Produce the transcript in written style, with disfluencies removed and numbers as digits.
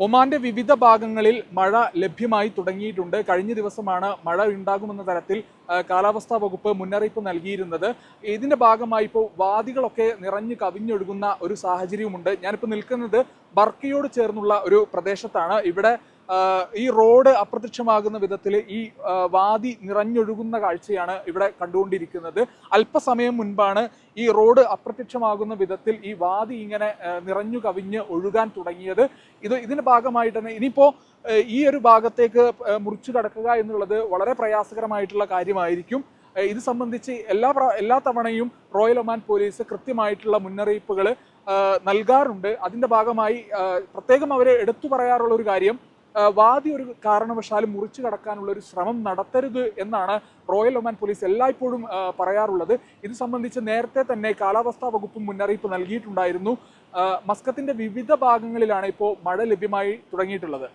ഒമാന്റെ വിവിധ ഭാഗങ്ങളിൽ മഴ ലഭ്യമായി തുടങ്ങിയിട്ടുണ്ട്. കഴിഞ്ഞ ദിവസമാണ് മഴ ഉണ്ടാകുമെന്ന തരത്തിൽ കാലാവസ്ഥാ വകുപ്പ് മുന്നറിയിപ്പ് നൽകിയിരുന്നത്. ഇതിന്റെ ഭാഗമായി ഇപ്പോൾ വാദികളൊക്കെ നിറഞ്ഞു കവിഞ്ഞൊഴുകുന്ന ഒരു സാഹചര്യവുമുണ്ട്. ഞാനിപ്പോൾ നിൽക്കുന്നത് ബർക്കയോട് ചേർന്നുള്ള ഒരു പ്രദേശത്താണ്. ഇവിടെ ഈ റോഡ് അപ്രത്യക്ഷമാകുന്ന വിധത്തിൽ ഈ വാദി നിറഞ്ഞൊഴുകുന്ന കാഴ്ചയാണ് ഇവിടെ കണ്ടുകൊണ്ടിരിക്കുന്നത്. അല്പസമയം മുൻപാണ് ഈ റോഡ് അപ്രത്യക്ഷമാകുന്ന വിധത്തിൽ ഈ വാദി ഇങ്ങനെ നിറഞ്ഞു കവിഞ്ഞ് ഒഴുകാൻ തുടങ്ങിയത്. ഇതിന്റെ ഭാഗമായിട്ട് തന്നെ ഇനിയിപ്പോൾ ഈ ഒരു ഭാഗത്തേക്ക് മുറിച്ചു കടക്കുക എന്നുള്ളത് വളരെ പ്രയാസകരമായിട്ടുള്ള കാര്യമായിരിക്കും. ഇത് സംബന്ധിച്ച് എല്ലാ തവണയും റോയൽ ഒമാൻ പോലീസ് കൃത്യമായിട്ടുള്ള മുന്നറിയിപ്പുകൾ നൽകാറുണ്ട്. അതിന്റെ ഭാഗമായി പ്രത്യേകം അവരെ എടുത്തു പറയാറുള്ള ഒരു കാര്യം, വാദി ഒരു കാരണവശാലും മുറിച്ചു കടക്കാനുള്ള ഒരു ശ്രമം നടത്തരുത് എന്നാണ് റോയൽ ഒമാൻ പോലീസ് എല്ലായ്പ്പോഴും പറയാറുള്ളത്. ഇത് സംബന്ധിച്ച് നേരത്തെ തന്നെ കാലാവസ്ഥാ വകുപ്പ് മുന്നറിയിപ്പ് നൽകിയിട്ടുണ്ടായിരുന്നു. മസ്കത്തിന്റെ വിവിധ ഭാഗങ്ങളിലാണ് ഇപ്പോൾ മഴ ലഭ്യമായി തുടങ്ങിയിട്ടുള്ളത്.